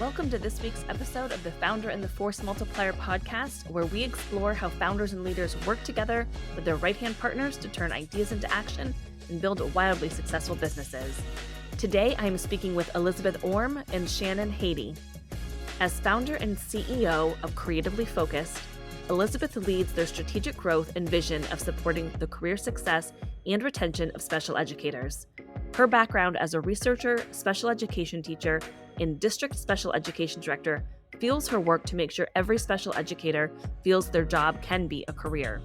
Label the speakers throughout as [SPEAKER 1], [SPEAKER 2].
[SPEAKER 1] Welcome to this week's episode of the Founder and the Force Multiplier podcast, where we explore how founders and leaders work together with their right-hand partners to turn ideas into action and build wildly successful businesses. Today, I am speaking with Elizabeth Orme and Shannon Hady. As founder and CEO of Creatively Focused, Elizabeth leads their strategic growth and vision of supporting the career success and retention of special educators. Her background as a researcher, special education teacher, and district special education director fuels her work to make sure every special educator feels their job can be a career.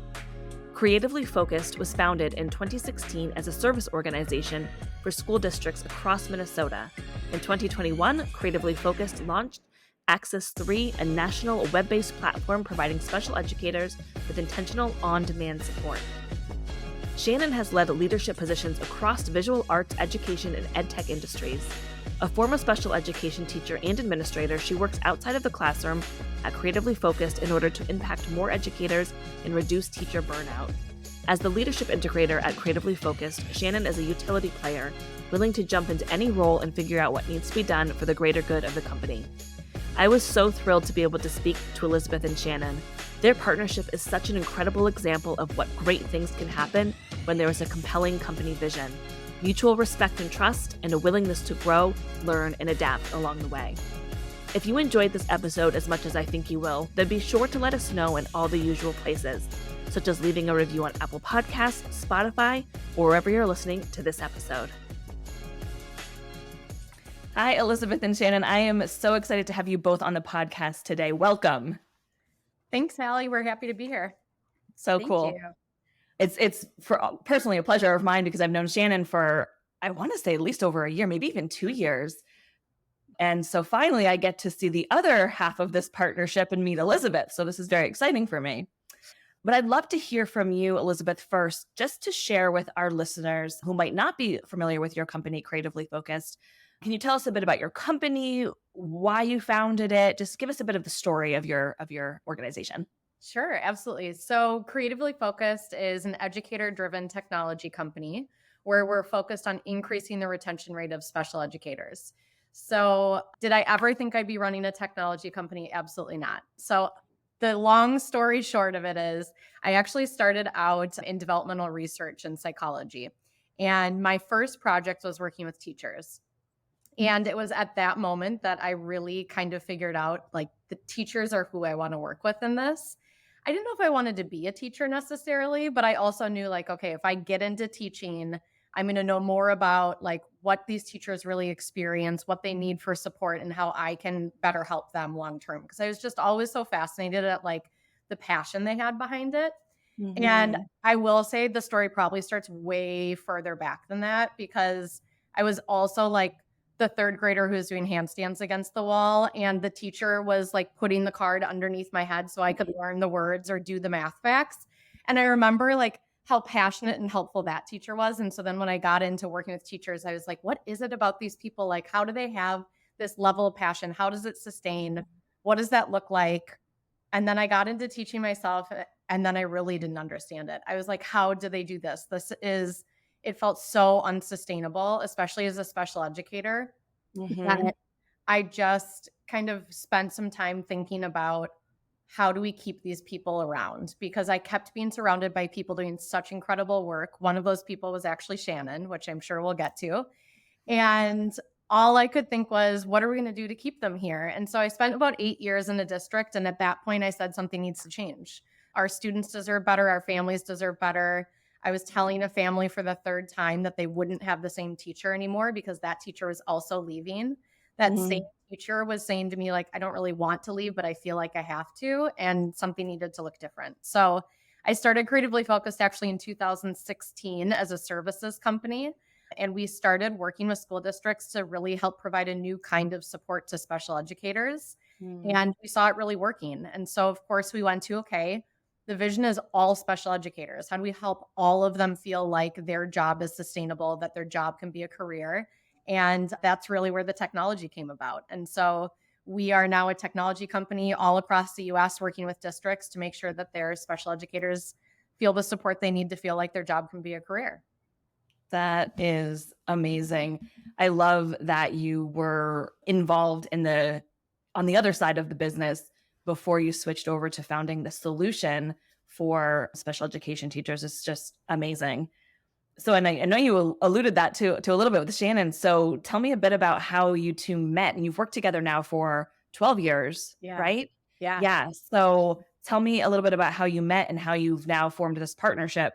[SPEAKER 1] Creatively Focused was founded in 2016 as a service organization for school districts across Minnesota. In 2021, Creatively Focused launched Access 3, a national web-based platform providing special educators with intentional on-demand support. Shannon has led leadership positions across visual arts, education, and EdTech industries. A former special education teacher and administrator, she works outside of the classroom at Creatively Focused in order to impact more educators and reduce teacher burnout. As the Leadership Integrator at Creatively Focused, Shannon is a utility player, willing to jump into any role and figure out what needs to be done for the greater good of the company. I was so thrilled to be able to speak to Elizabeth and Shannon. Their partnership is such an incredible example of what great things can happen when there is a compelling company vision, mutual respect and trust, and a willingness to grow, learn, and adapt along the way. If you enjoyed this episode as much as I think you will, then be sure to let us know in all the usual places, such as leaving a review on Apple Podcasts, Spotify, or wherever you're listening to this episode. Hi, Elizabeth and Shannon. I am so excited to have you both on the podcast today. Welcome.
[SPEAKER 2] Thanks, Hallie. We're happy to be here.
[SPEAKER 1] Thank cool.
[SPEAKER 2] You.
[SPEAKER 1] It's for personally a pleasure of mine because I've known Shannon for, I want to say at least over a year, maybe even 2 years. And so finally I get to see the other half of this partnership and meet Elizabeth. So this is very exciting for me. But I'd love to hear from you, Elizabeth, first, just to share with our listeners who might not be familiar with your company, Creatively Focused. Can you tell us a bit about your company, why you founded it? Just give us a bit of the story of your organization.
[SPEAKER 2] Sure, absolutely. So Creatively Focused is an educator-driven technology company where we're focused on increasing the retention rate of special educators. So did I ever think I'd be running a technology company? Absolutely not. So the long story short of it is I actually started out in developmental research and psychology. And my first project was working with teachers. And it was at that moment that I really kind of figured out, like, the teachers are who I want to work with in this. I didn't know if I wanted to be a teacher necessarily, but I also knew, like, okay, if I get into teaching, I'm going to know more about like what these teachers really experience, what they need for support, and how I can better help them long term. Because I was just always so fascinated at like the passion they had behind it. Mm-hmm. And I will say the story probably starts way further back than that, because I was also like the third grader who was doing handstands against the wall, and the teacher was like putting the card underneath my head so I could learn the words or do the math facts. And I remember like how passionate and helpful that teacher was. And so then when I got into working with teachers, I was like, what is it about these people? Like, how do they have this level of passion? How does it sustain? What does that look like? And then I got into teaching myself, and then I really didn't understand it. I was like, how do they do this? It felt so unsustainable, especially as a special educator. Mm-hmm. That I just kind of spent some time thinking about how do we keep these people around? Because I kept being surrounded by people doing such incredible work. One of those people was actually Shannon, which I'm sure we'll get to. And all I could think was, what are we going to do to keep them here? And so I spent about 8 years in a district. And at that point, I said something needs to change. Our students deserve better. Our families deserve better. I was telling a family for the third time that they wouldn't have the same teacher anymore because that teacher was also leaving. That same teacher was saying to me, like, I don't really want to leave, but I feel like I have to, and something needed to look different. So I started Creatively Focused actually in 2016 as a services company. And we started working with school districts to really help provide a new kind of support to special educators. And we saw it really working. And so, of course, we went to, okay, the vision is all special educators. How do we help all of them feel like their job is sustainable, that their job can be a career? And that's really where the technology came about. And so we are now a technology company all across the US working with districts to make sure that their special educators feel the support they need to feel like their job can be a career.
[SPEAKER 1] That is amazing. I love that you were involved in the on the other side of the business before you switched over to founding the solution for special education teachers is just amazing. So, and I know you alluded that to a little bit with Shannon. So tell me a bit about how you two met, and you've worked together now for 12 years,
[SPEAKER 2] Yeah.
[SPEAKER 1] right?
[SPEAKER 2] Yeah.
[SPEAKER 1] Yeah. So tell me a little bit about how you met and how you've now formed this partnership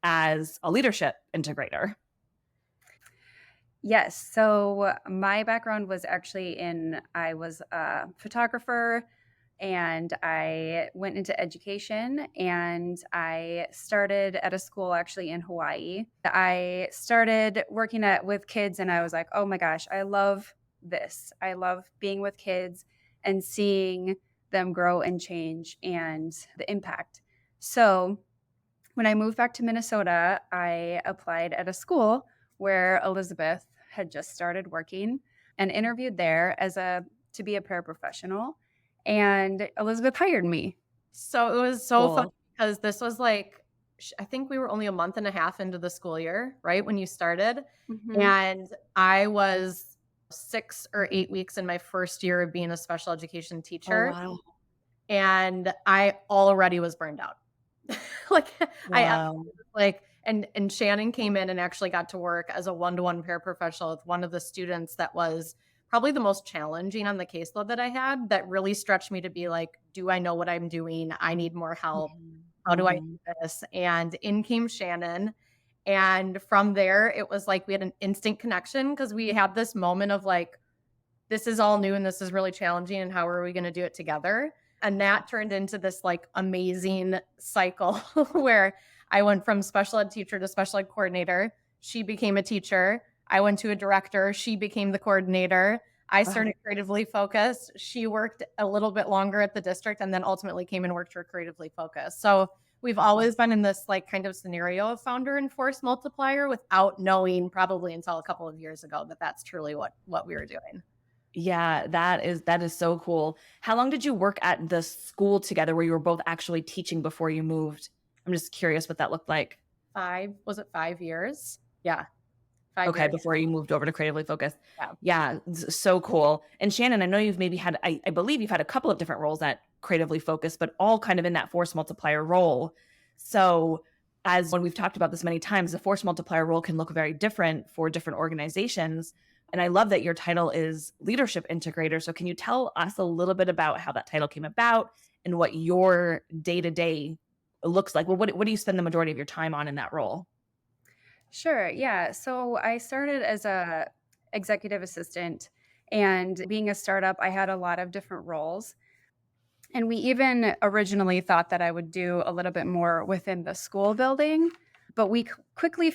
[SPEAKER 1] as a leadership integrator.
[SPEAKER 3] Yes. So my background was actually I was a photographer and I went into education and I started at a school actually in Hawaii. I started working with kids and I was like, oh my gosh, I love this. I love being with kids and seeing them grow and change and the impact. So when I moved back to Minnesota, I applied at a school where Elizabeth had just started working and interviewed there to be a paraprofessional. And Elizabeth hired me.
[SPEAKER 2] So it was so fun
[SPEAKER 1] Cool.
[SPEAKER 2] because this was like, I think we were only a month and a half into the school year, right? When you started.
[SPEAKER 3] Mhm.
[SPEAKER 2] And I was 6 or 8 weeks in my first year of being a special education
[SPEAKER 1] Oh,
[SPEAKER 2] teacher.
[SPEAKER 1] wow.
[SPEAKER 2] And I already was burned out. Like
[SPEAKER 1] Wow.
[SPEAKER 2] and Shannon came in and actually got to work as a one-to-one paraprofessional with one of the students that was probably the most challenging on the caseload that I had, that really stretched me to be like, do I know what I'm doing? I need more help. How do I do
[SPEAKER 1] Mhm.
[SPEAKER 2] this? And in came Shannon. And from there, it was like we had an instant connection because we had this moment of like, this is all new and this is really challenging. And how are we going to do it together? And that turned into this like amazing cycle where I went from special ed teacher to special ed coordinator. She became a teacher. I went to a director. She became the coordinator. I
[SPEAKER 1] Wow.
[SPEAKER 2] started creatively focused. She worked a little bit longer at the district and then ultimately came and worked for creatively focused. So we've always been in this like kind of scenario of founder and force multiplier without knowing probably until a couple of years ago that that's truly what we were doing.
[SPEAKER 1] Yeah, that is so cool. How long did you work at the school together where you were both actually teaching before you moved? I'm just curious what that looked like.
[SPEAKER 2] Was it 5 years? Yeah, 5
[SPEAKER 1] Okay,
[SPEAKER 2] years.
[SPEAKER 1] before you moved over to Creatively Focused.
[SPEAKER 2] Yeah.
[SPEAKER 1] Yeah, so cool. And Shannon, I know you've maybe had, I believe you've had a couple of different roles at Creatively Focused, but all kind of in that force multiplier role. So as when we've talked about this many times, the force multiplier role can look very different for different organizations. And I love that your title is Leadership Integrator. So can you tell us a little bit about how that title came about and what your day-to-day looks like? Well, what do you spend the majority of your time on in that role?
[SPEAKER 3] Sure. Yeah. So I started as a executive assistant, and being a startup, I had a lot of different roles. And we even originally thought that I would do a little bit more within the school building, but we quickly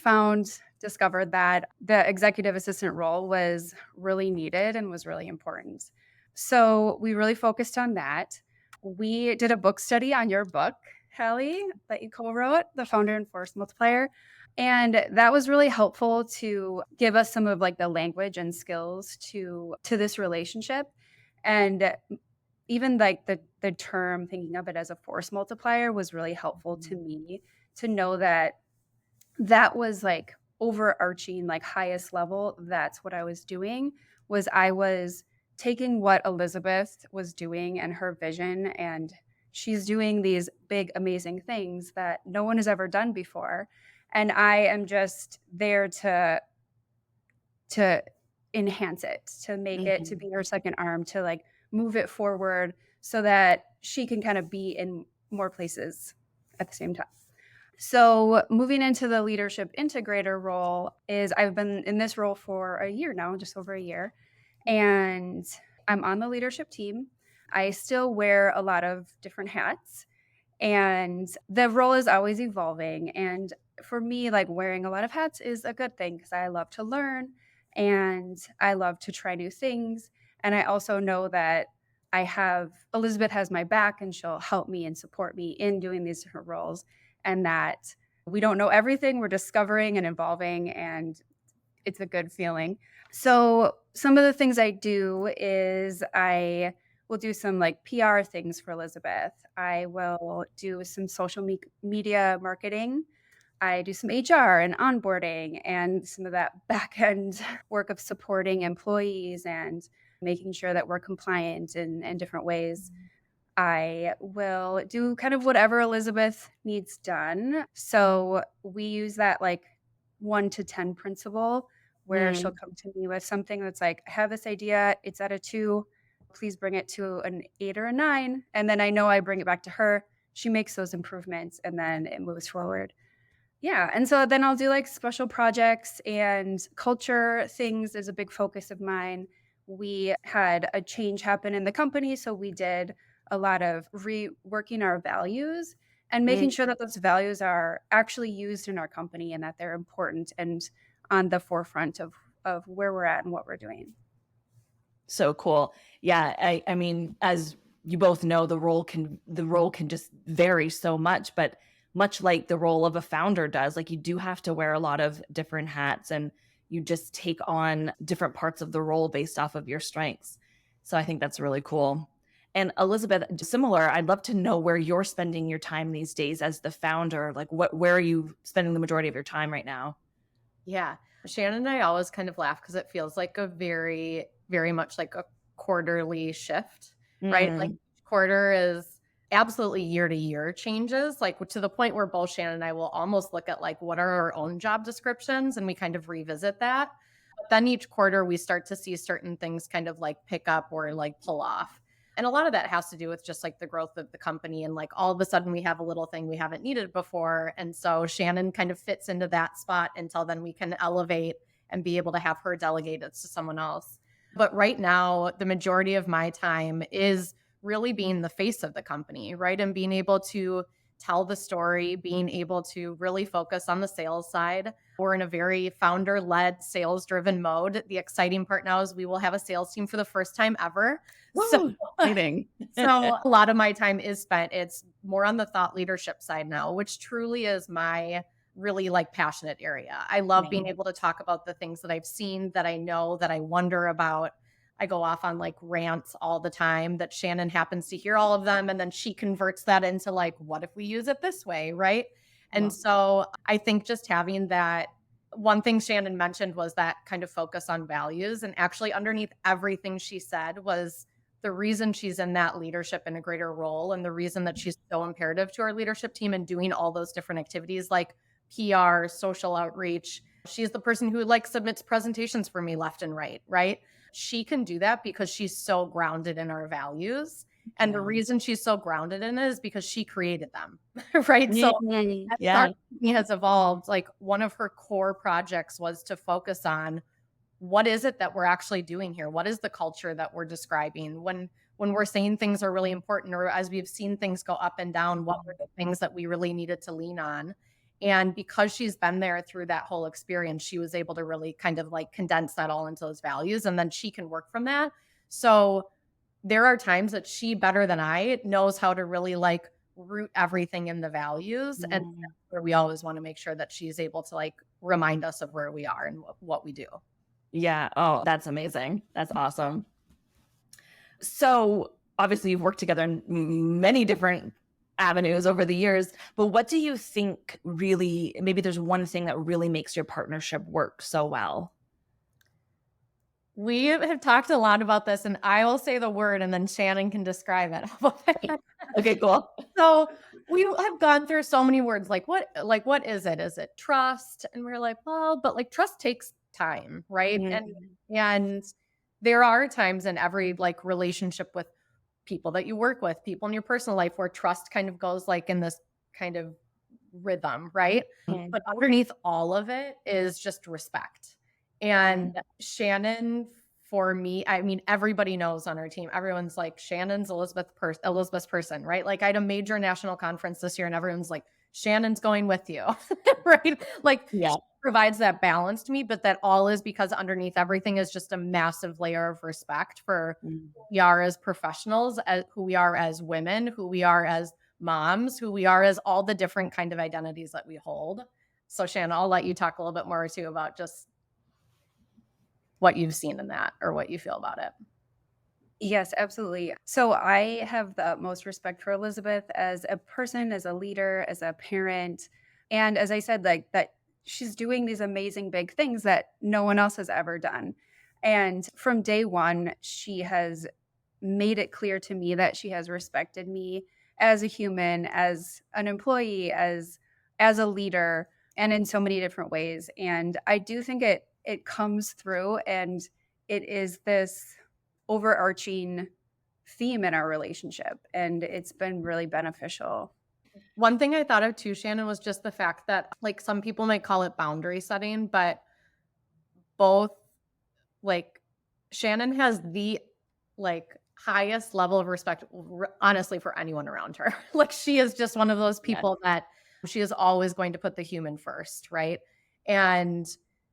[SPEAKER 3] discovered that the executive assistant role was really needed and was really important. So we really focused on that. We did a book study on your book, Hallie, that you co-wrote, The Founder and Force Multiplier. And that was really helpful to give us some of like the language and skills to this relationship. And even like the term, thinking of it as a force multiplier, was really helpful to me to know that that was like overarching, like highest level. That's what I was doing. Was I was taking what Elizabeth was doing and her vision, and she's doing these big amazing things that no one has ever done before, and I am just there to enhance it, to make it, to
[SPEAKER 1] Mhm.
[SPEAKER 3] be her second arm, to like move it forward so that she can kind of be in more places at the same time. So, moving into the leadership integrator role is I've been in this role for a year now, just over a year, and I'm on the leadership team. I still wear a lot of different hats, and the role is always evolving. And for me, like wearing a lot of hats is a good thing because I love to learn and I love to try new things. And I also know that Elizabeth has my back and she'll help me and support me in doing these different roles. And that we don't know everything, we're discovering and evolving, and it's a good feeling. So, some of the things I do is I will do some like PR things for Elizabeth. I will do some social media marketing. I do some HR and onboarding and some of that back end work of supporting employees and making sure that we're compliant in different ways. I will do kind of whatever Elizabeth needs done. So we use that like 1 to 10 principle where she'll come to me with something that's like, I have this idea, it's at a 2, please bring it to an 8 or a 9. And then I know I bring it back to her. She makes those improvements and then it moves forward. Yeah. And so then I'll do like special projects, and culture things is a big focus of mine. We had a change happen in the company. So we did a lot of reworking our values and making sure that those values are actually used in our company and that they're important and on the forefront of where we're at and what we're doing.
[SPEAKER 4] So cool. Yeah. I mean, as you both know, the role can just vary so much, but much like the role of a founder does, like you do have to wear a lot of different hats and you just take on different parts of the role based off of your strengths. So I think that's really cool. And Elizabeth, similar, I'd love to know where you're spending your time these days as the founder. Like where are you spending the majority of your time right now?
[SPEAKER 2] Yeah. Shannon and I always kind of laugh because it feels like a very, very much like a quarterly shift, right? Like quarter is absolutely year to year changes, like to the point where both Shannon and I will almost look at like what are our own job descriptions and we kind of revisit that. But then each quarter we start to see certain things kind of like pick up or like pull off. And a lot of that has to do with just like the growth of the company. And like all of a sudden we have a little thing we haven't needed before. And so Shannon kind of fits into that spot until then we can elevate and be able to have her delegate it to someone else. But right now, the majority of my time is really being the face of the company, right? And being able to tell the story, being able to really focus on the sales side. We're in a very founder-led, sales-driven mode. The exciting part now is we will have a sales team for the first time ever.
[SPEAKER 4] Whoa,
[SPEAKER 2] so
[SPEAKER 4] exciting.
[SPEAKER 2] So a lot of my time is spent, it's more on the thought leadership side now, which truly is my really like passionate area. I love being able to talk about the things that I've seen, that I know, that I wonder about. I go off on like rants all the time that Shannon happens to hear all of them. And then she converts that into like, what if we use it this way? Right. And so I think just having that, one thing Shannon mentioned was that kind of focus on values. And actually underneath everything she said was the reason she's in that leadership integrator role and the reason that she's so imperative to our leadership team and doing all those different activities like PR, social outreach. She's the person who like submits presentations for me left and right, right? She can do that because she's so grounded in our values. And the reason she's so grounded in it is because she created them, right? So our company has evolved. Like one of her core projects was to focus on what is it that we're actually doing here? What is the culture that we're describing? When we're saying things are really important, or as we've seen things go up and down, what were the things that we really needed to lean on? And because she's been there through that whole experience, she was able to really kind of like condense that all into those values. And then she can work from that. So there are times that she, better than I, knows how to really like root everything in the values. And that's where we always want to make sure that she's able to like remind us of where we are and what we do.
[SPEAKER 4] Yeah. Oh, that's amazing. That's awesome. So obviously you've worked together in many different avenues over the years, but what do you think really, maybe there's one thing that really makes your partnership work so well?
[SPEAKER 2] We have talked a lot about this, and I will say the word and then Shannon can describe it.
[SPEAKER 4] Okay, cool.
[SPEAKER 2] So we have gone through so many words. Like what is it? Is it trust? And we're like, well, but like trust takes time, right? And there are times in every like relationship with people that you work with, people in your personal life, where trust kind of goes like in this kind of rhythm, right? But underneath all of it is just respect. And Shannon, for me, I mean, everybody knows on our team, everyone's like, Shannon's Elizabeth's person, right? Like I had a major national conference this year and everyone's like, Shannon's going with you, right? Like she provides that balance to me, but that all is because underneath everything is just a massive layer of respect for who we are as professionals, who we are as women, who we are as moms, who we are as all the different kind of identities that we hold. So Shannon, I'll let you talk a little bit more too about just what you've seen in that or what you feel about it.
[SPEAKER 3] Yes, absolutely. So I have the utmost respect for Elizabeth as a person, as a leader, as a parent. And as I said, like that she's doing these amazing big things that no one else has ever done. And from day one, she has made it clear to me that she has respected me as a human, as an employee, as a leader, and in so many different ways. And I do think it comes through, and it is this overarching theme in our relationship, and it's been really beneficial.
[SPEAKER 2] One thing I thought of too, Shannon, was just the fact that like some people might call it boundary setting, but both like Shannon has the like highest level of respect, honestly, for anyone around her. Like she is just one of those people that she is always going to put the human first, right? And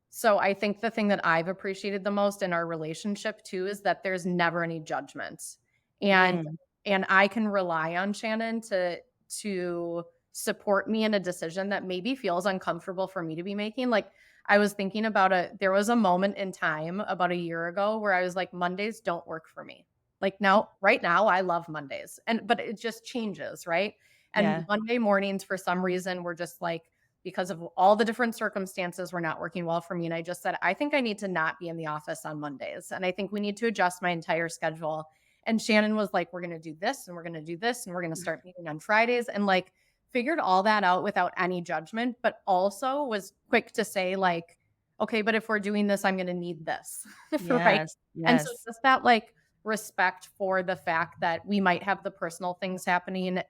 [SPEAKER 2] so I think the thing that I've appreciated the most in our relationship too is that there's never any judgment. And and I can rely on Shannon to support me in a decision that maybe feels uncomfortable for me to be making. Like I was thinking about there was a moment in time about a year ago where I was like, Mondays don't work for me. Like now, right now, I love Mondays, but it just changes, right? And Monday mornings, for some reason, were just like, because of all the different circumstances, were not working well for me. And I just said, I think I need to not be in the office on Mondays. And I think we need to adjust my entire schedule. And Shannon was like, we're going to do this and we're going to do this and we're going to start meeting on Fridays, and like figured all that out without any judgment, but also was quick to say like, okay, but if we're doing this, I'm going to need this. Right. And so just that like respect for the fact that we might have the personal things happening,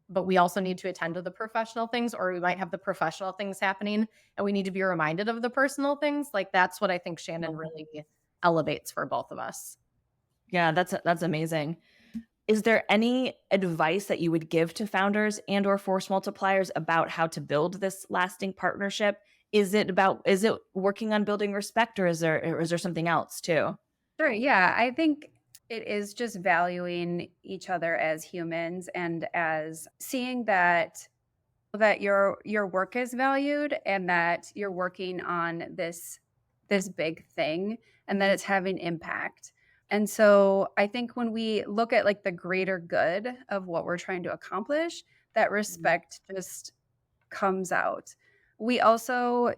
[SPEAKER 2] but we also need to attend to the professional things, or we might have the professional things happening and we need to be reminded of the personal things. Like that's what I think Shannon really elevates for both of us.
[SPEAKER 4] Yeah, that's amazing. Is there any advice that you would give to founders and or force multipliers about how to build this lasting partnership? Is it working on building respect, or is there something else too?
[SPEAKER 3] Sure. Yeah. I think it is just valuing each other as humans, and as seeing that your work is valued, and that you're working on this big thing, and that it's having impact. And so I think when we look at like the greater good of what we're trying to accomplish, that respect just comes out. It also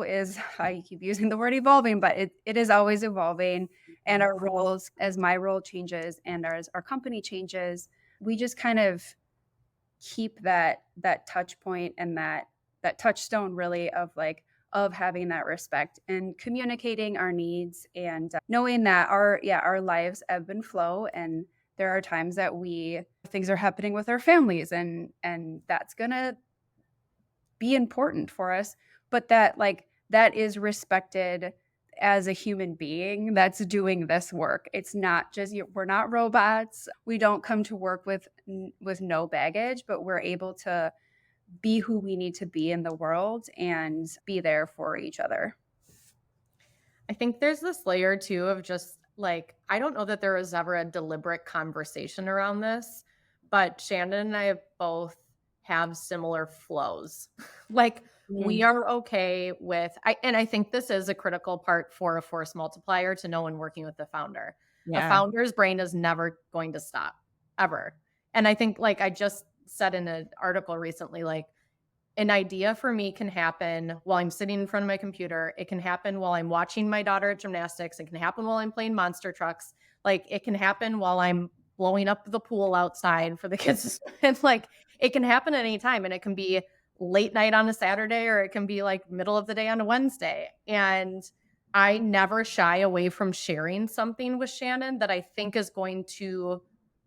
[SPEAKER 3] is, I keep using the word evolving, but it is always evolving. And our roles, as my role changes and as our company changes, we just kind of keep that touch point and that touchstone really of having that respect and communicating our needs, and knowing that our lives ebb and flow, and there are times that things are happening with our families, and that's gonna be important for us, but that is respected as a human being that's doing this work. It's not just, we're not robots. We don't come to work with no baggage, but we're able to be who we need to be in the world and be there for each other.
[SPEAKER 2] I think there's this layer too of just like, I don't know that there was ever a deliberate conversation around this, but Shannon and I both have similar flows. Like we are okay with, and I think this is a critical part for a force multiplier to know when working with the founder. A founder's brain is never going to stop, ever. And I think like I just said in an article recently, like an idea for me can happen while I'm sitting in front of my computer. It can happen while I'm watching my daughter at gymnastics. It can happen while I'm playing monster trucks. Like it can happen while I'm blowing up the pool outside for the kids. And like it can happen at any time. And it can be late night on a Saturday, or it can be like middle of the day on a Wednesday. And I never shy away from sharing something with Shannon that I think is going to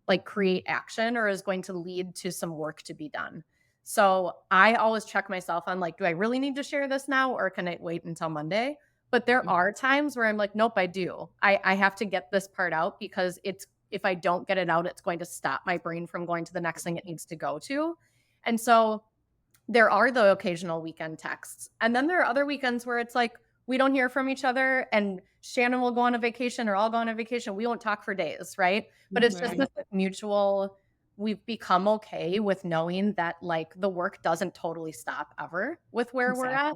[SPEAKER 2] like create action or is going to lead to some work to be done. So I always check myself on like, do I really need to share this now, or can I wait until Monday? But there are times where I'm like, nope, I do. I have to get this part out, because if I don't get it out, it's going to stop my brain from going to the next thing it needs to go to. And so there are the occasional weekend texts. And then there are other weekends where it's like, we don't hear from each other, and Shannon will go on a vacation or I'll go on a vacation. We won't talk for days, right? But it's just this mutual, we've become okay with knowing that like the work doesn't totally stop ever with where we're at.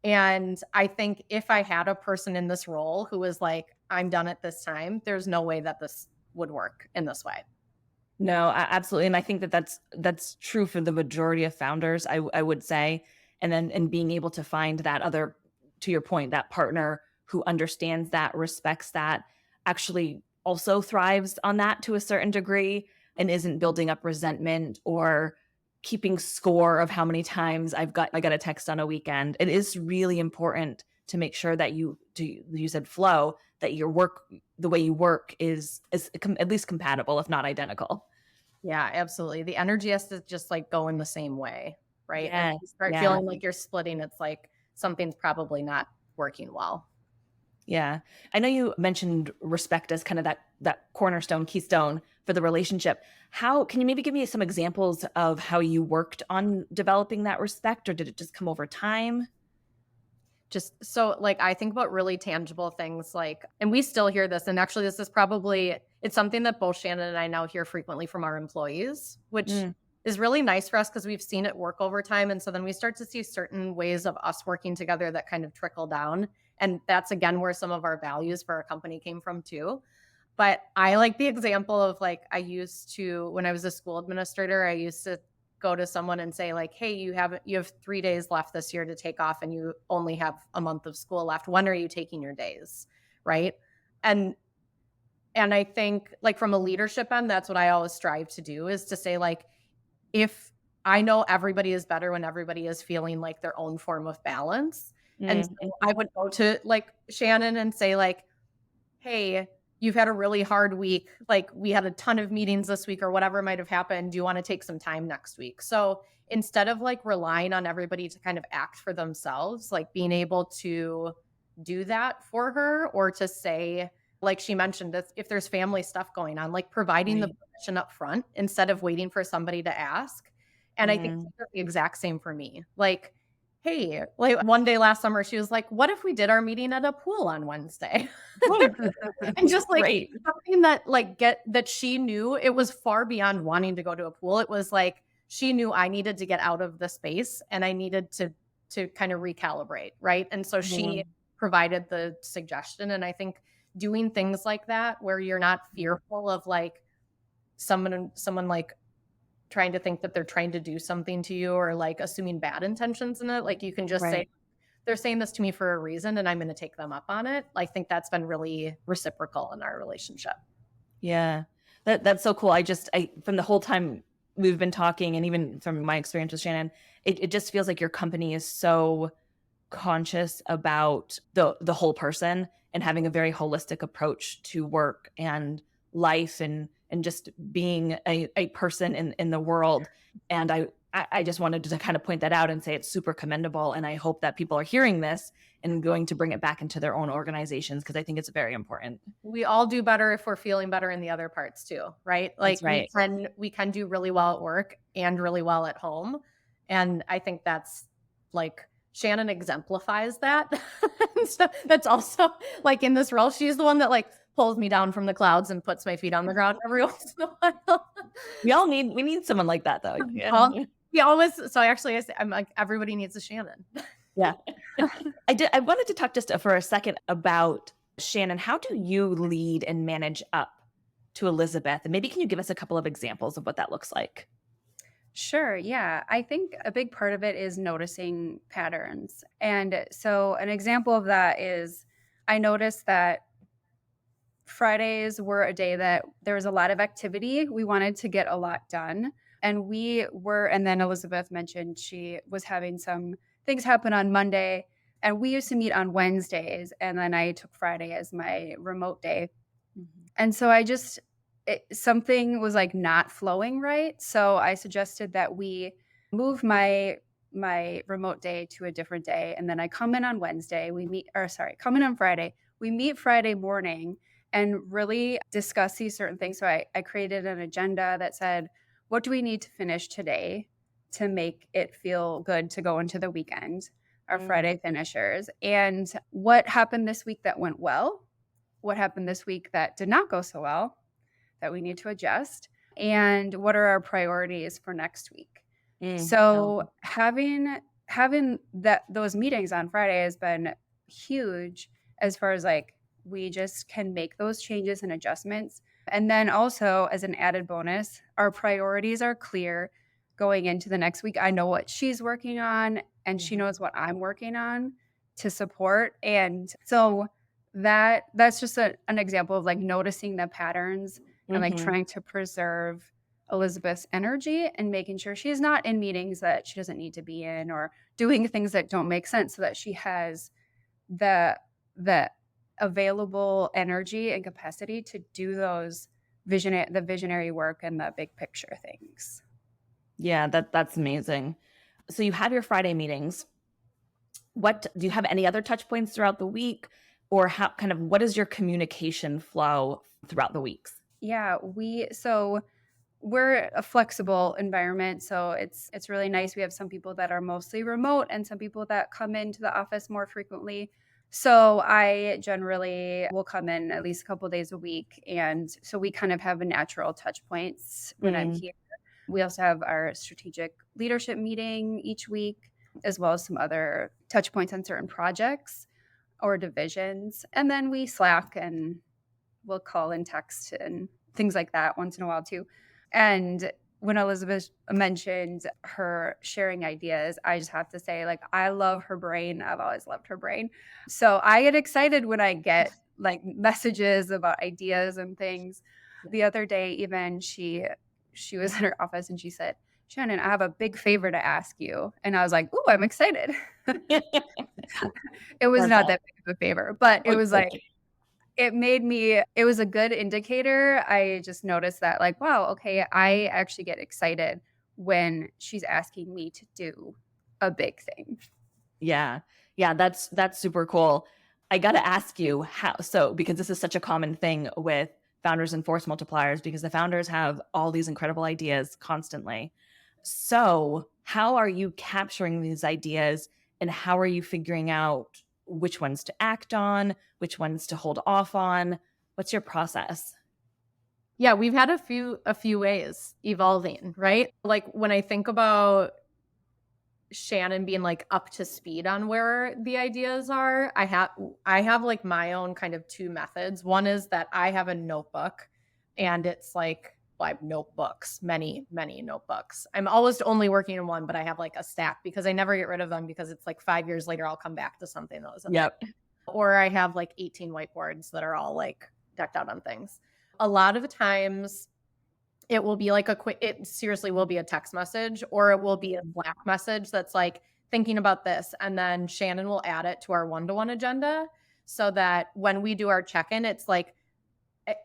[SPEAKER 2] And I think if I had a person in this role who was like, I'm done at this time, there's no way that this would work in this way.
[SPEAKER 4] No, absolutely. And I think that that's true for the majority of founders, I would say. and being able to find that other, to your point, that partner who understands that, respects that, actually also thrives on that to a certain degree, and isn't building up resentment or keeping score of how many times I got a text on a weekend. It is really important to make sure that you said flow, that your work, the way you work is at least compatible, if not identical.
[SPEAKER 2] Yeah, absolutely. The energy has to just like go in the same way, right?
[SPEAKER 4] Yeah,
[SPEAKER 2] And if you start
[SPEAKER 4] yeah.
[SPEAKER 2] feeling like you're splitting, it's like something's probably not working well.
[SPEAKER 4] Yeah. I know you mentioned respect as kind of that cornerstone, keystone for the relationship. How can you maybe give me some examples of how you worked on developing that respect, or did it just come over time?
[SPEAKER 2] Just so like I think about really tangible things like, and we still hear this, and actually this is probably, it's something that both Shannon and I now hear frequently from our employees, which is really nice for us because we've seen it work over time. And so then we start to see certain ways of us working together that kind of trickle down. And that's again where some of our values for our company came from too. But I like the example of like, I used to, when I was a school administrator, I used to go to someone and say like, hey, you have 3 days left this year to take off and you only have a month of school left. When are you taking your days? Right. And I think like from a leadership end, that's what I always strive to do, is to say like, if I know everybody is better when everybody is feeling like their own form of balance. And so I would go to like Shannon and say like, hey, you've had a really hard week. Like we had a ton of meetings this week or whatever might have happened. Do you want to take some time next week? So instead of like relying on everybody to kind of act for themselves, like being able to do that for her, or to say, like she mentioned, if there's family stuff going on, like providing the permission up front instead of waiting for somebody to ask. And I think it's the exact same for me. Like, hey, like one day last summer, she was like, what if we did our meeting at a pool on Wednesday? And just like something that like that she knew, it was far beyond wanting to go to a pool. It was like, she knew I needed to get out of the space and I needed to kind of recalibrate. Right. And so she provided the suggestion. And I think doing things like that, where you're not fearful of like someone like trying to think that they're trying to do something to you, or like assuming bad intentions in it. Like you can just say, they're saying this to me for a reason and I'm going to take them up on it. I think that's been really reciprocal in our relationship.
[SPEAKER 4] Yeah, that's so cool. I from the whole time we've been talking, and even from my experience with Shannon, it just feels like your company is so conscious about the whole person and having a very holistic approach to work and life and just being a person in the world. And I just wanted to kind of point that out and say it's super commendable. And I hope that people are hearing this and going to bring it back into their own organizations, because I think it's very important.
[SPEAKER 2] We all do better if we're feeling better in the other parts too, right? Like we can do really well at work and really well at home. And I think that's like, Shannon exemplifies that. So that's also like in this role, she's the one that like pulls me down from the clouds and puts my feet on the ground every once in a while.
[SPEAKER 4] We need someone like that though.
[SPEAKER 2] Yeah. We always, so actually I'm like, everybody needs a Shannon.
[SPEAKER 4] Yeah. I wanted to talk just for a second about Shannon. How do you lead and manage up to Elizabeth? And maybe can you give us a couple of examples of what that looks like?
[SPEAKER 3] Sure. Yeah. I think a big part of it is noticing patterns. And so an example of that is I noticed that Fridays were a day that there was a lot of activity. We wanted to get a lot done. And then Elizabeth mentioned she was having some things happen on Monday. And we used to meet on Wednesdays. And then I took Friday as my remote day. And so something was like not flowing right. So I suggested that we move my remote day to a different day. And then I come in on Wednesday, come in on Friday. We meet Friday morning and really discuss these certain things. So I created an agenda that said, what do we need to finish today to make it feel good to go into the weekend, our Friday finishers? And what happened this week that went well? What happened this week that did not go so well, that we need to adjust? And what are our priorities for next week? So having those meetings on Friday has been huge, as far as like, we just can make those changes and adjustments. And then also, as an added bonus, our priorities are clear going into the next week. I know what she's working on, and she knows what I'm working on to support. And so that's just an example of like noticing the patterns and like trying to preserve Elizabeth's energy and making sure she's not in meetings that she doesn't need to be in or doing things that don't make sense, so that she has the available energy and capacity to do those visionary work and the big picture things.
[SPEAKER 4] Yeah, that's amazing. So you have your Friday meetings. What do you have any other touch points throughout the week, or what is your communication flow throughout the weeks?
[SPEAKER 3] Yeah, we're a flexible environment, so it's really nice. We have some people that are mostly remote and some people that come into the office more frequently. So I generally will come in at least a couple days a week, and so we kind of have a natural touch points when I'm here. We also have our strategic leadership meeting each week, as well as some other touch points on certain projects or divisions. And then we Slack and we'll call and text and things like that once in a while too. And when Elizabeth mentioned her sharing ideas, I just have to say, like, I love her brain. I've always loved her brain. So I get excited when I get like messages about ideas and things. The other day, even she was in her office and she said, "Shannon, I have a big favor to ask you." And I was like, "Ooh, I'm excited." It was not that big of a favor, but it was like, it was a good indicator. I just noticed that, like, wow, okay, I actually get excited when she's asking me to do a big thing.
[SPEAKER 4] Yeah, that's super cool. I got to ask you because this is such a common thing with founders and force multipliers, because the founders have all these incredible ideas constantly. So how are you capturing these ideas, and how are you figuring out which ones to act on, which ones to hold off on? What's your process?
[SPEAKER 2] Yeah, we've had a few ways evolving, right? Like when I think about Shannon being like up to speed on where the ideas are, I have like my own kind of two methods. One is that I have a notebook, and it's like, well, I have notebooks, many notebooks. I'm always only working in one, but I have like a stack because I never get rid of them, because it's like 5 years later I'll come back to something that was or I have like 18 whiteboards that are all like decked out on things. A lot of times it will be like it seriously will be a text message, or it will be a Slack message that's like, thinking about this. And then Shannon will add it to our one-to-one agenda, so that when we do our check-in, it's like,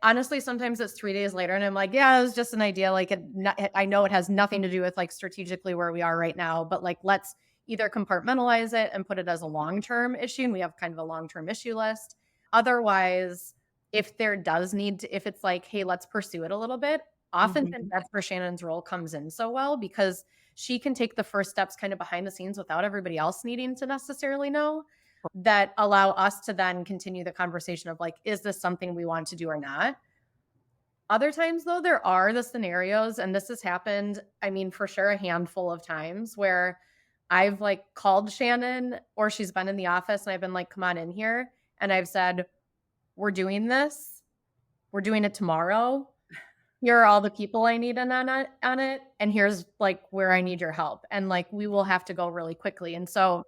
[SPEAKER 2] honestly, sometimes it's 3 days later and I'm like, yeah, it was just an idea. Like I know it has nothing to do with like strategically where we are right now, but like, let's either compartmentalize it and put it as a long-term issue. And we have kind of a long-term issue list. Otherwise, if it's like, hey, let's pursue it a little bit. Often that's where Shannon's role comes in so well, because she can take the first steps kind of behind the scenes without everybody else needing to necessarily know, that allow us to then continue the conversation of like, is this something we want to do or not? Other times though, there are the scenarios, and this has happened, I mean, for sure a handful of times, where I've like called Shannon, or she's been in the office and I've been like, come on in here. And I've said, we're doing this. We're doing it tomorrow. Here are all the people I need on it. And here's like where I need your help. And like, we will have to go really quickly. And so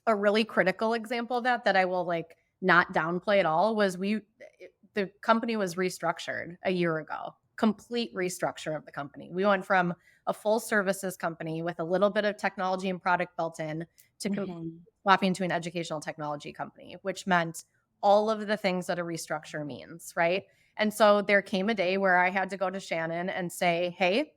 [SPEAKER 2] a really critical example of that I will like not downplay at all was the company was restructured a year ago, complete restructure of the company. We went from a full services company with a little bit of technology and product built in to swapping to an educational technology company, which meant all of the things that a restructure means, right? And so there came a day where I had to go to Shannon and say, hey,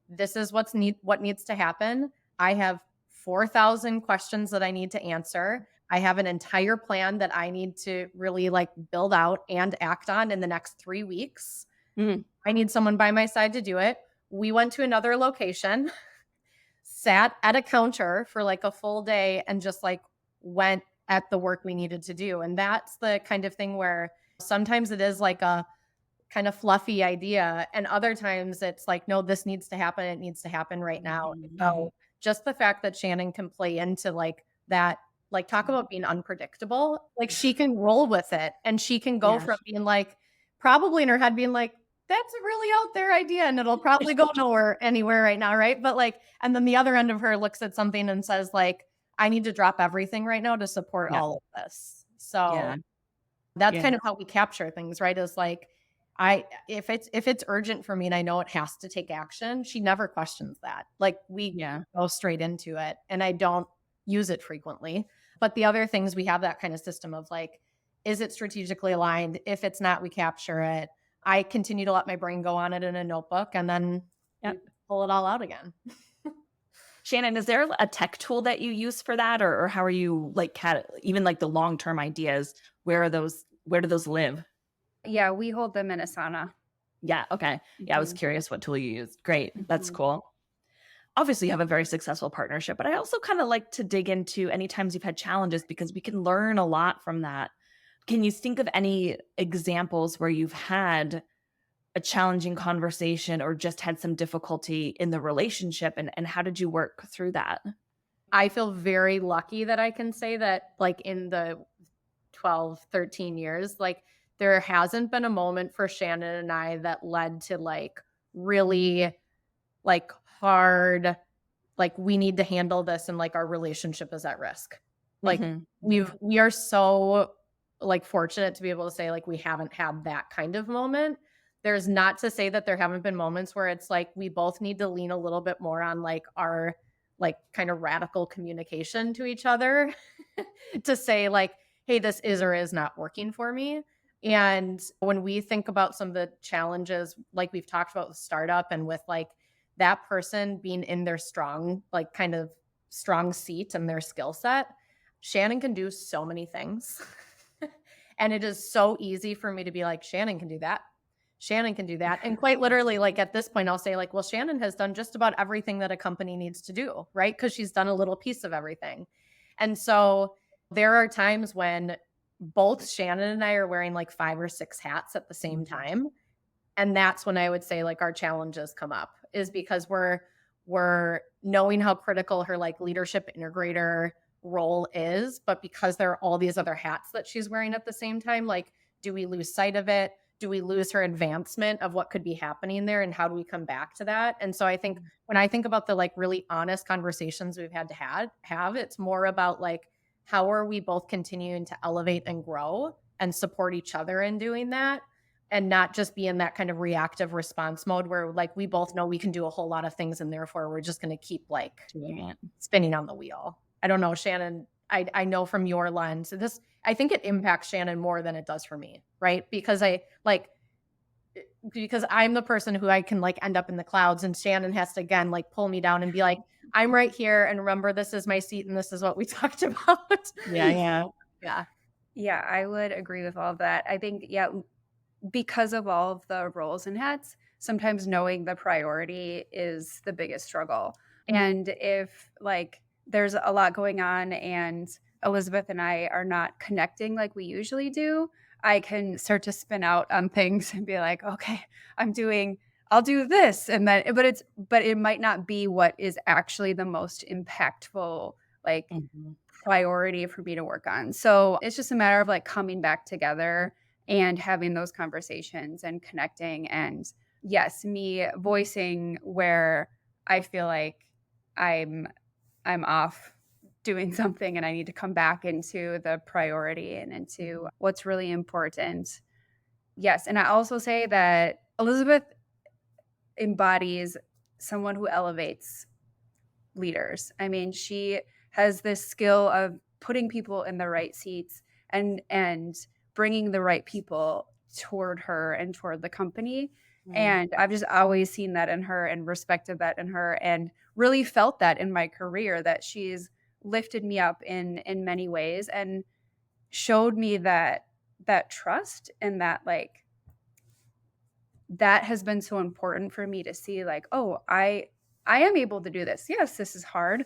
[SPEAKER 2] this is what needs to happen. I have 4,000 questions that I need to answer. I have an entire plan that I need to really like build out and act on in the next 3 weeks. I need someone by my side to do it. We went to another location, sat at a counter for like a full day, and just like went at the work we needed to do. And that's the kind of thing where sometimes it is like a kind of fluffy idea, and other times it's like, no, this needs to happen. It needs to happen right now. So just the fact that Shannon can play into like that, like talk about being unpredictable, like she can roll with it, and she can go from being like, probably in her head being like, that's a really out there idea and it'll probably go anywhere right now, right? But like, and then the other end of her looks at something and says like, I need to drop everything right now to support all of this. So that's kind of how we capture things, right? Is like, if it's urgent for me and I know it has to take action, she never questions that. Like we go straight into it, and I don't use it frequently. But the other things, we have that kind of system of like, is it strategically aligned? If it's not, we capture it. I continue to let my brain go on it in a notebook, and then we pull it all out again.
[SPEAKER 4] Shannon, is there a tech tool that you use for that? Or how are you like even like the long-term ideas? Where do those live?
[SPEAKER 3] Yeah, we hold them in Asana.
[SPEAKER 4] Yeah. Okay. Yeah. I was curious what tool you used. Great. That's cool. Obviously you have a very successful partnership, but I also kind of like to dig into any times you've had challenges, because we can learn a lot from that. Can you think of any examples where you've had a challenging conversation or just had some difficulty in the relationship, and how did you work through that?
[SPEAKER 2] I feel very lucky that I can say that, like, in the 12, 13 years, like, there hasn't been a moment for Shannon and I that led to like really like hard, like we need to handle this and like our relationship is at risk. Like we are so like fortunate to be able to say like we haven't had that kind of moment. There's not to say that there haven't been moments where it's like we both need to lean a little bit more on like our like kind of radical communication to each other to say like, hey, this is or is not working for me. And when we think about some of the challenges, like we've talked about with startup and with like that person being in their strong, like kind of strong seat and their skill set, Shannon can do so many things. And it is so easy for me to be like, Shannon can do that. Shannon can do that. And quite literally, like at this point, I'll say like, well, Shannon has done just about everything that a company needs to do, right? Because she's done a little piece of everything. And so there are times when both Shannon and I are wearing like 5 or 6 hats at the same time. And that's when I would say like our challenges come up, is because we're knowing how critical her like leadership integrator role is, but because there are all these other hats that she's wearing at the same time, like, do we lose sight of it? Do we lose her advancement of what could be happening there? And how do we come back to that? And so I think when I think about the like really honest conversations we've had to have, it's more about like, how are we both continuing to elevate and grow and support each other in doing that, and not just be in that kind of reactive response mode where like we both know we can do a whole lot of things and therefore we're just going to keep like spinning on the wheel. I don't know, Shannon, I know from your lens, this, I think it impacts Shannon more than it does for me, right? Because I'm the person who I can like end up in the clouds, and Shannon has to again like pull me down and be like, I'm right here, and remember this is my seat and this is what we talked about.
[SPEAKER 4] Yeah.
[SPEAKER 3] Yeah, I would agree with all of that. I think, because of all of the roles and hats, sometimes knowing the priority is the biggest struggle. And if like there's a lot going on and Elizabeth and I are not connecting like we usually do, I can start to spin out on things and be like, okay, I'll do this. And then, but it might not be what is actually the most impactful, like priority for me to work on. So it's just a matter of like coming back together and having those conversations and connecting. And yes, me voicing where I feel like I'm off doing something and I need to come back into the priority and into what's really important. Yes. And I also say that Elizabeth embodies someone who elevates leaders. I mean, she has this skill of putting people in the right seats and bringing the right people toward her and toward the company. And I've just always seen that in her and respected that in her, and really felt that in my career, that she's lifted me up in many ways and showed me that trust, and that like that has been so important for me to see like, oh, I am able to do this. Yes, this is hard,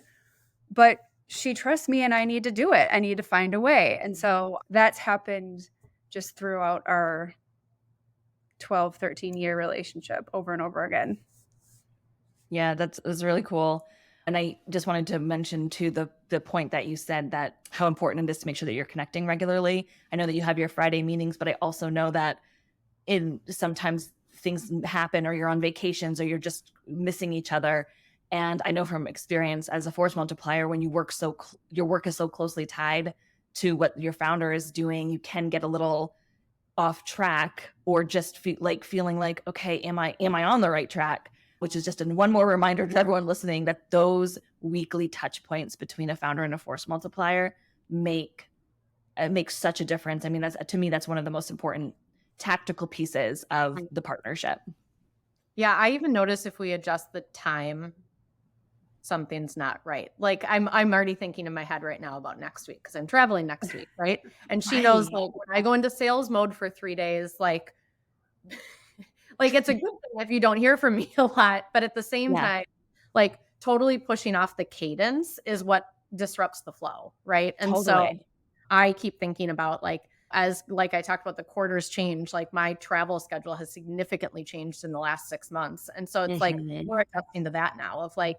[SPEAKER 3] but she trusts me and I need to do it. I need to find a way. And so that's happened just throughout our 12, 13 year relationship over and over again.
[SPEAKER 4] Yeah, that's really cool. And I just wanted to mention too the point that you said, that how important it is to make sure that you're connecting regularly. I know that you have your Friday meetings, but I also know that sometimes things happen, or you're on vacations, or you're just missing each other. And I know from experience as a force multiplier, when you work your work is so closely tied to what your founder is doing, you can get a little off track, or just feeling like, okay, am I on the right track? Which is just one more reminder to everyone listening that those weekly touch points between a founder and a force multiplier make such a difference. I mean, to me, that's one of the most important tactical pieces of the partnership.
[SPEAKER 2] Yeah, I even notice if we adjust the time, something's not right. Like I'm already thinking in my head right now about next week because I'm traveling next week, right? And she knows, like, when I go into sales mode for 3 days, like it's a good thing if you don't hear from me a lot, but at the same time, like totally pushing off the cadence is what disrupts the flow, right? And so I keep thinking about, like, as like I talked about, the quarters change, like my travel schedule has significantly changed in the last 6 months. And so it's like we're adjusting to that now of like,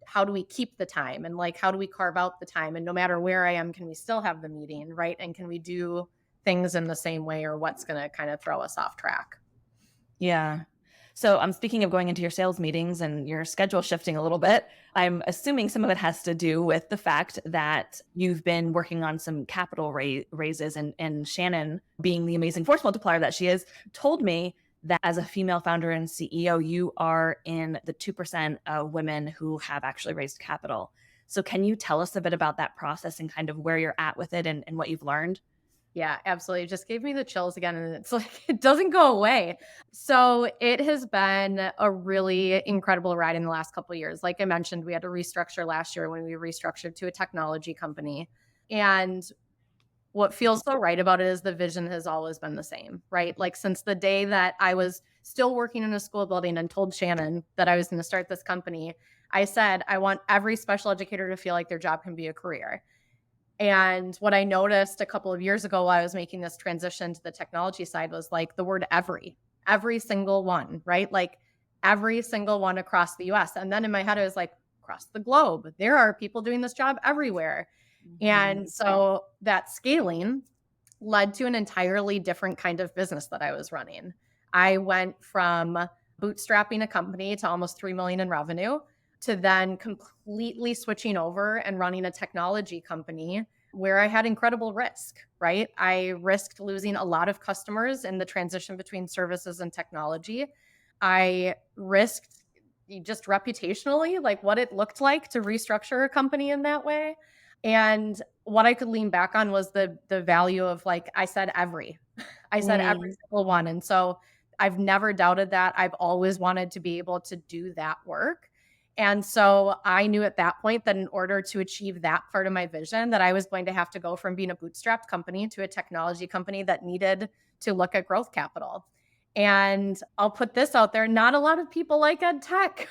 [SPEAKER 2] how do we keep the time, and like, how do we carve out the time? And no matter where I am, can we still have the meeting, right? And can we do things in the same way, or what's going to kind of throw us off track?
[SPEAKER 4] Yeah. So I'm speaking of going into your sales meetings and your schedule shifting a little bit. I'm assuming some of it has to do with the fact that you've been working on some capital raises, and Shannon, being the amazing force multiplier that she is, told me that as a female founder and CEO, you are in the 2% of women who have actually raised capital. So can you tell us a bit about that process and kind of where you're at with it and what you've learned?
[SPEAKER 2] Yeah, absolutely. It just gave me the chills again. And it's like, it doesn't go away. So it has been a really incredible ride in the last couple of years. Like I mentioned, we had a restructure last year when we restructured to a technology company. And what feels so right about it is the vision has always been the same, right? Like since the day that I was still working in a school building and told Shannon that I was going to start this company, I said, I want every special educator to feel like their job can be a career. And what I noticed a couple of years ago while I was making this transition to the technology side was like the word every single one, right? Like every single one across the US. And then in my head, I was like, across the globe, there are people doing this job everywhere. And so that scaling led to an entirely different kind of business that I was running. I went from bootstrapping a company to almost 3 million in revenue, to then completely switching over and running a technology company where I had incredible risk, right? I risked losing a lot of customers in the transition between services and technology. I risked just reputationally, like what it looked like to restructure a company in that way. And what I could lean back on was the value of, like, I said every single one. And so I've never doubted that. I've always wanted to be able to do that work. And so I knew at that point that in order to achieve that part of my vision, that I was going to have to go from being a bootstrapped company to a technology company that needed to look at growth capital. And I'll put this out there. Not a lot of people like EdTech.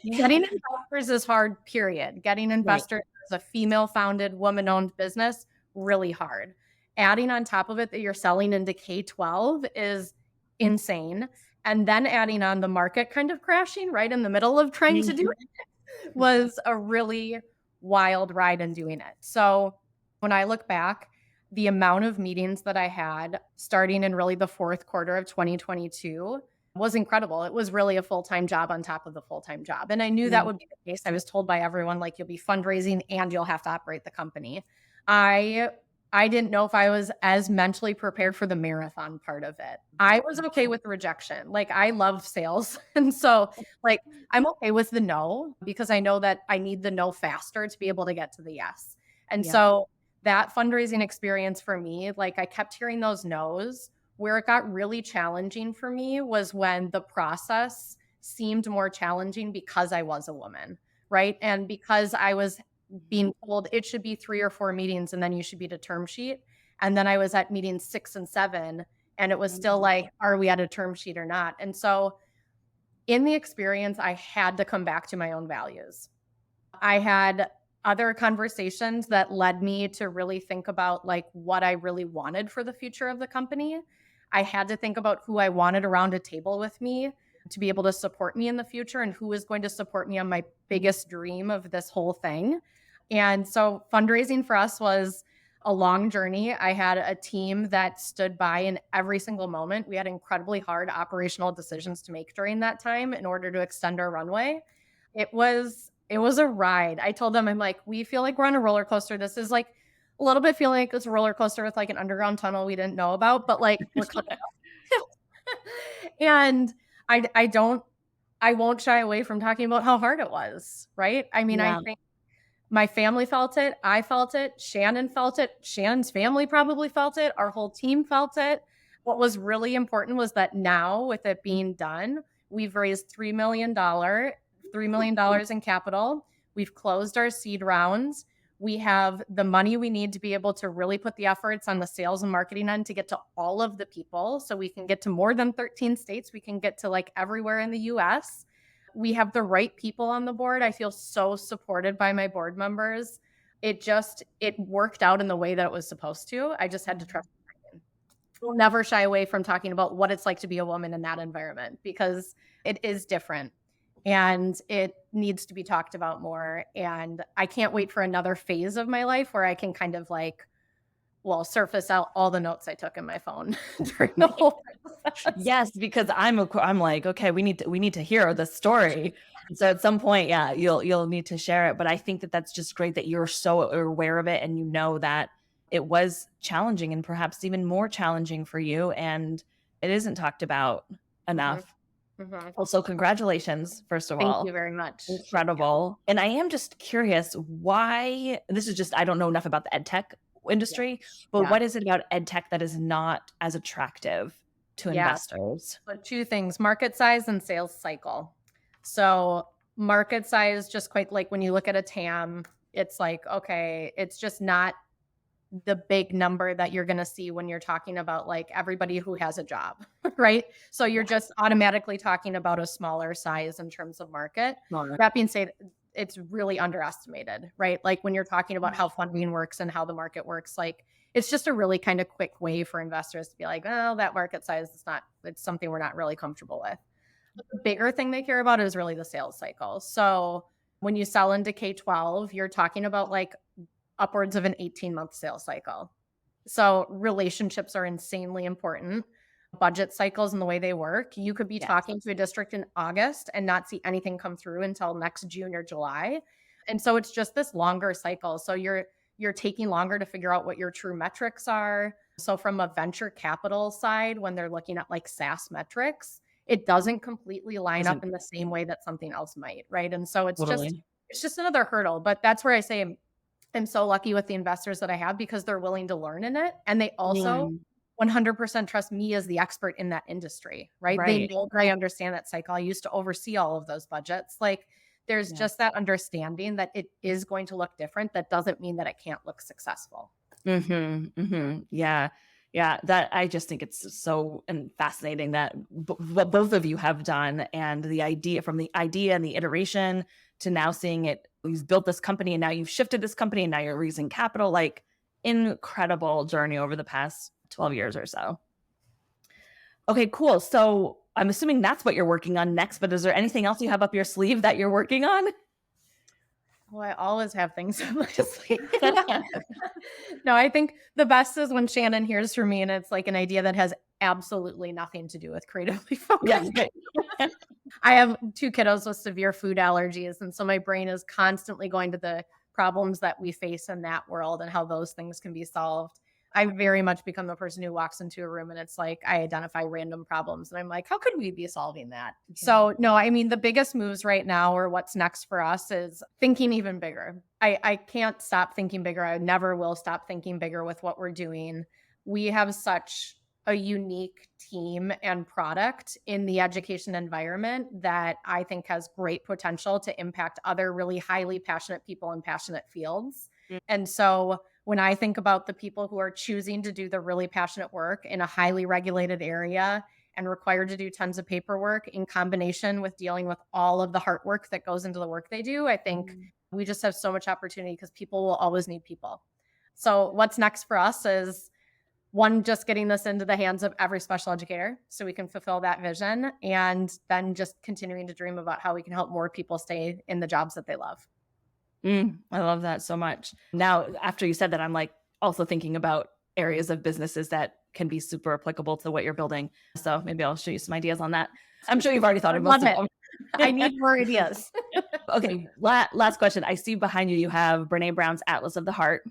[SPEAKER 2] Getting investors is hard, period. Getting investors as a female-founded, woman-owned business, really hard. Adding on top of it that you're selling into K-12 is insane. And then adding on the market kind of crashing right in the middle of trying to do it was a really wild ride in doing it. So when I look back, the amount of meetings that I had starting in really the fourth quarter of 2022 was incredible. It was really a full-time job on top of the full-time job. And I knew that would be the case. I was told by everyone, like, you'll be fundraising and you'll have to operate the company. I didn't know if I was as mentally prepared for the marathon part of it. I was okay with the rejection. Like, I love sales. And so, like, I'm okay with the no, because I know that I need the no faster to be able to get to the yes. And so that fundraising experience for me, like, I kept hearing those no's. Where it got really challenging for me was when the process seemed more challenging because I was a woman, right? And because I was being told it should be 3 or 4 meetings and then you should be at a term sheet. And then I was at meetings 6 and 7 and it was still like, are we at a term sheet or not? And so in the experience, I had to come back to my own values. I had other conversations that led me to really think about, like, what I really wanted for the future of the company. I had to think about who I wanted around a table with me to be able to support me in the future and who was going to support me on my biggest dream of this whole thing. And so fundraising for us was a long journey. I had a team that stood by in every single moment. We had incredibly hard operational decisions to make during that time in order to extend our runway. It was a ride. I told them, I'm like, we feel like we're on a roller coaster. This is like a little bit feeling like it's a roller coaster with like an underground tunnel we didn't know about, but like we're coming up. And I won't shy away from talking about how hard it was, right? I mean, I think my family felt it. I felt it. Shannon felt it. Shannon's family probably felt it. Our whole team felt it. What was really important was that now, with it being done, we've raised $3 million in capital. We've closed our seed rounds. We have the money we need to be able to really put the efforts on the sales and marketing end to get to all of the people. So we can get to more than 13 states. We can get to like everywhere in the US. We have the right people on the board. I feel so supported by my board members. It worked out in the way that it was supposed to. I just had to trust it. We'll never shy away from talking about what it's like to be a woman in that environment, because it is different and it needs to be talked about more. And I can't wait for another phase of my life where I can kind of like, surface out all the notes I took in my phone during the whole process.
[SPEAKER 4] Yes, because I'm like, okay, we need to hear the story. So at some point, yeah, you'll need to share it. But I think that that's just great that you're so aware of it, and you know that it was challenging and perhaps even more challenging for you, and it isn't talked about enough.
[SPEAKER 2] Mm-hmm.
[SPEAKER 4] Also, congratulations, first of all.
[SPEAKER 2] Thank you very much.
[SPEAKER 4] Incredible. And I am just curious why, this is just, I don't know enough about the EdTech industry, but what is it about EdTech that is not as attractive to investors?
[SPEAKER 2] So two things: market size and sales cycle. So market size, just quite like when you look at a TAM, it's like, okay, it's just not the big number that you're going to see when you're talking about like everybody who has a job, right? So you're just automatically talking about a smaller size in terms of market. That being said, it's really underestimated, right? Like when you're talking about how funding works and how the market works, like it's just a really kind of quick way for investors to be like, oh, that market size it's something we're not really comfortable with. The bigger thing they care about is really the sales cycle. So when you sell into K-12, you're talking about like upwards of an 18-month sales cycle. So relationships are insanely important. Budget cycles and the way they work. You could be talking to a district in August and not see anything come through until next June or July. And so it's just this longer cycle. So you're taking longer to figure out what your true metrics are. So from a venture capital side, when they're looking at like SaaS metrics, it doesn't completely line up in the same way that something else might, right? And so it's just another hurdle. But that's where I say I'm so lucky with the investors that I have, because they're willing to learn in it. And they also 100% trust me as the expert in that industry, right? They know I understand that cycle. I used to oversee all of those budgets. Like there's just that understanding that it is going to look different. That doesn't mean that it can't look successful.
[SPEAKER 4] Yeah. That, I just think it's so fascinating that what both of you have done, and the idea and the iteration to now seeing it, you've built this company and now you've shifted this company and now you're raising capital, like incredible journey over the past 12 years or so. Okay, cool. So I'm assuming that's what you're working on next, but is there anything else you have up your sleeve that you're working on?
[SPEAKER 2] Well, I always have things up my sleeve. No, I think the best is when Shannon hears from me and it's like an idea that has absolutely nothing to do with creatively focused. I have 2 kiddos with severe food allergies. And so my brain is constantly going to the problems that we face in that world and how those things can be solved. I very much become the person who walks into a room and it's like, I identify random problems and I'm like, how could we be solving that? So no, I mean, the biggest moves right now, or what's next for us, is thinking even bigger. I can't stop thinking bigger. I never will stop thinking bigger with what we're doing. We have such a unique team and product in the education environment that I think has great potential to impact other really highly passionate people in passionate fields. And so when I think about the people who are choosing to do the really passionate work in a highly regulated area and required to do tons of paperwork in combination with dealing with all of the hard work that goes into the work they do, I think we just have so much opportunity, because people will always need people. So what's next for us is, one, just getting this into the hands of every special educator so we can fulfill that vision, and then just continuing to dream about how we can help more people stay in the jobs that they love.
[SPEAKER 4] I love that so much. Now, after you said that, I'm like, also thinking about areas of businesses that can be super applicable to what you're building. So maybe I'll show you some ideas on that. I'm sure you've already thought of most of them.
[SPEAKER 2] I need more ideas.
[SPEAKER 4] Okay, last question. I see behind you, you have Brené Brown's Atlas of the Heart.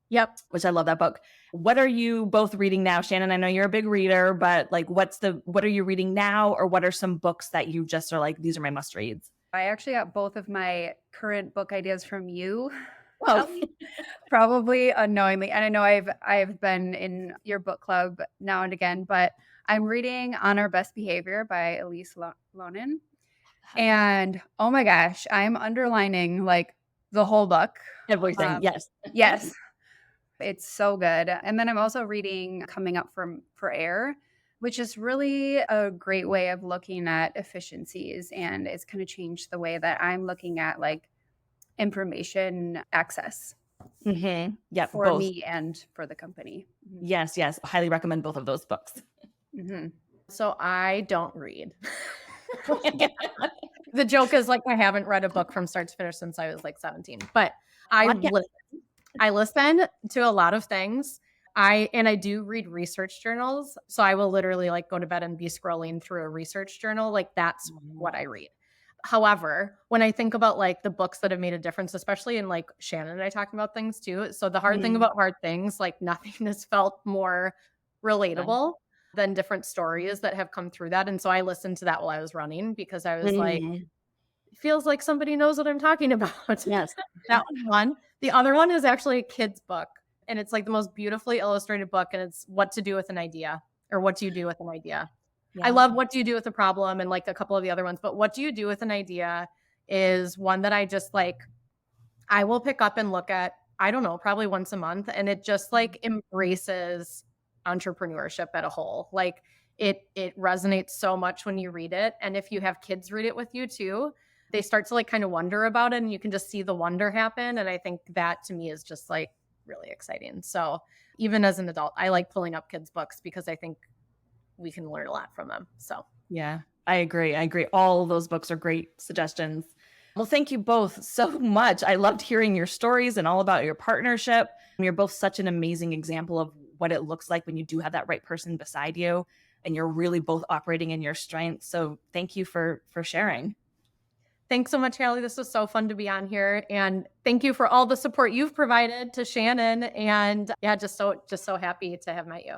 [SPEAKER 2] Yep.
[SPEAKER 4] Which I love that book. What are you both reading now? Shannon, I know you're a big reader, but like what are you reading now? Or what are some books that you just are like, these are my must reads?
[SPEAKER 3] I actually got both of my current book ideas from you.
[SPEAKER 4] Oh,
[SPEAKER 3] Probably unknowingly. And I know I've been in your book club now and again, but I'm reading On Our Best Behavior by Elise Loehnen. And oh my gosh, I'm underlining like the whole book.
[SPEAKER 4] everything. Yes.
[SPEAKER 3] Yes. It's so good. And then I'm also reading Coming Up for Air, which is really a great way of looking at efficiencies. And it's going to change the way that I'm looking at like information access
[SPEAKER 4] Yeah,
[SPEAKER 3] for
[SPEAKER 4] both.
[SPEAKER 3] me and for the company.
[SPEAKER 4] Yes. Highly recommend both of those books.
[SPEAKER 2] So I don't read. The joke is like I haven't read a book from start to finish since I was like 17, but I listen to a lot of things. I do read research journals. So I will literally like go to bed and be scrolling through a research journal. Like that's what I read. However, when I think about like the books that have made a difference, especially in like Shannon and I talking about things too. So the hard thing about hard things, like nothing has felt more relatable than different stories that have come through that. And so I listened to that while I was running because I was like, it feels like somebody knows what I'm talking about.
[SPEAKER 4] Yes.
[SPEAKER 2] That was one. The other one is actually a kid's book. And it's like the most beautifully illustrated book. And it's what to do with an idea, or what do you do with an idea? Yeah. I love what do you do with a problem and like a couple of the other ones. But what do you do with an idea is one that I just like, I will pick up and look at, I don't know, probably once a month. And it just like embraces entrepreneurship at a whole. Like it resonates so much when you read it. And if you have kids read it with you too, they start to like kind of wonder about it and you can just see the wonder happen. And I think that to me is just like really exciting. So even as an adult, I like pulling up kids' books because I think we can learn a lot from them. So
[SPEAKER 4] yeah, I agree. All of those books are great suggestions. Well, thank you both so much. I loved hearing your stories and all about your partnership. You're both such an amazing example of what it looks like when you do have that right person beside you and you're really both operating in your strengths. So thank you for sharing.
[SPEAKER 2] Thanks so much, Hallie. This was so fun to be on here. And thank you for all the support you've provided to Shannon. And yeah, just so happy to have met you.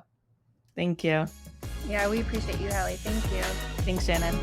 [SPEAKER 4] Thank you.
[SPEAKER 3] Yeah, we appreciate you, Hallie. Thank you.
[SPEAKER 4] Thanks, Shannon.